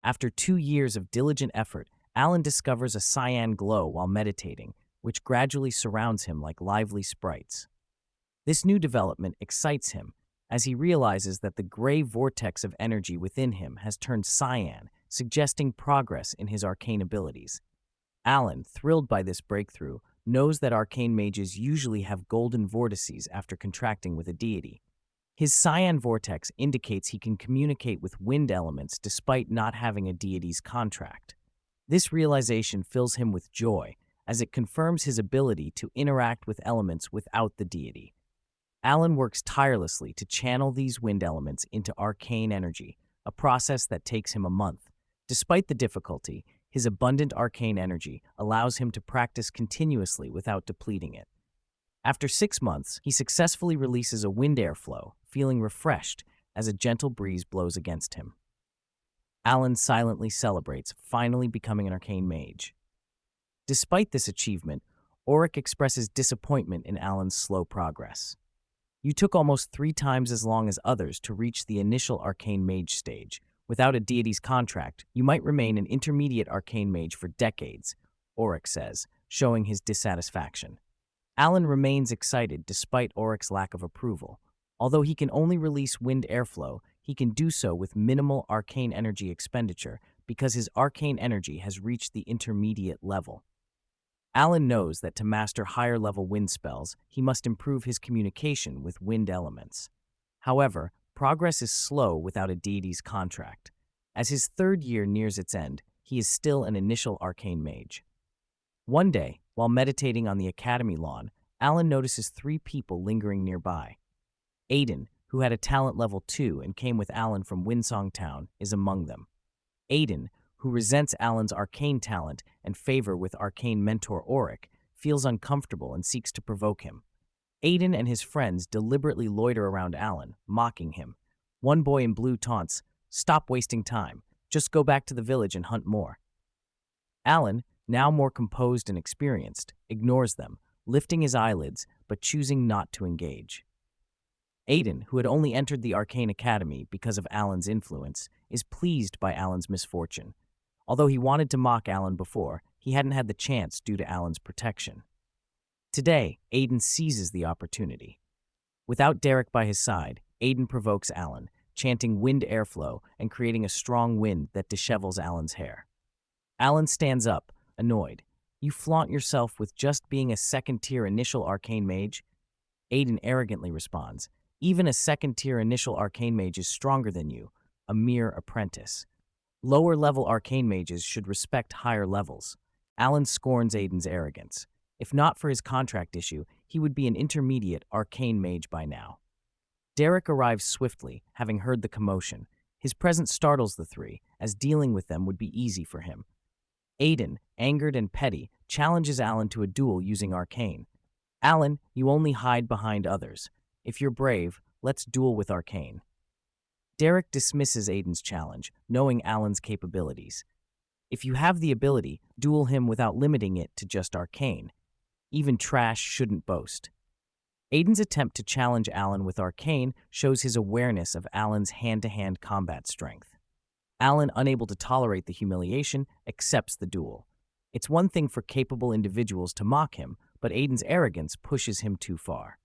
After 2 years of diligent effort, Alan discovers a cyan glow while meditating, which gradually surrounds him like lively sprites. This new development excites him, as he realizes that the gray vortex of energy within him has turned cyan, suggesting progress in his arcane abilities. Alan, thrilled by this breakthrough, knows that arcane mages usually have golden vortices after contracting with a deity. His cyan vortex indicates he can communicate with wind elements despite not having a deity's contract. This realization fills him with joy, as it confirms his ability to interact with elements without the deity. Alan works tirelessly to channel these wind elements into arcane energy, a process that takes him a month. Despite the difficulty, his abundant arcane energy allows him to practice continuously without depleting it. After 6 months, he successfully releases a wind airflow, feeling refreshed as a gentle breeze blows against him. Alan silently celebrates, finally becoming an arcane mage. Despite this achievement, Auric expresses disappointment in Alan's slow progress. You took almost 3 times as long as others to reach the initial arcane mage stage. Without a deity's contract, you might remain an intermediate arcane mage for decades, Auric says, showing his dissatisfaction. Alan remains excited despite Auric's lack of approval. Although he can only release wind airflow, he can do so with minimal arcane energy expenditure because his arcane energy has reached the intermediate level. Alan knows that to master higher-level wind spells, he must improve his communication with wind elements. However, progress is slow without a deity's contract. As his 3rd year nears its end, he is still an initial arcane mage. One day, while meditating on the academy lawn, Alan notices 3 people lingering nearby. Aiden, who had a talent level 2 and came with Alan from Windsong Town, is among them. Aiden, who resents Alan's arcane talent and favor with arcane mentor Auric, feels uncomfortable and seeks to provoke him. Aiden and his friends deliberately loiter around Alan, mocking him. One boy in blue taunts, "Stop wasting time. Just go back to the village and hunt more." Alan, now more composed and experienced, ignores them, lifting his eyelids but choosing not to engage. Aiden, who had only entered the Arcane Academy because of Alan's influence, is pleased by Alan's misfortune. Although he wanted to mock Alan before, he hadn't had the chance due to Alan's protection. Today, Aiden seizes the opportunity. Without Derek by his side, Aiden provokes Alan, chanting wind airflow and creating a strong wind that dishevels Alan's hair. Alan stands up, annoyed. "You flaunt yourself with just being a 2nd-tier initial arcane mage?" Aiden arrogantly responds, "Even a 2nd-tier initial arcane mage is stronger than you, a mere apprentice. Lower-level arcane mages should respect higher levels." Alan scorns Aiden's arrogance. If not for his contract issue, he would be an intermediate arcane mage by now. Derek arrives swiftly, having heard the commotion. His presence startles the 3, as dealing with them would be easy for him. Aiden, angered and petty, challenges Alan to a duel using arcane. "Alan, you only hide behind others. If you're brave, let's duel with arcane." Derek dismisses Aiden's challenge, knowing Alan's capabilities. If you have the ability, duel him without limiting it to just arcane. Even trash shouldn't boast. Aiden's attempt to challenge Alan with arcane shows his awareness of Alan's hand-to-hand combat strength. Alan, unable to tolerate the humiliation, accepts the duel. It's one thing for capable individuals to mock him, but Aiden's arrogance pushes him too far.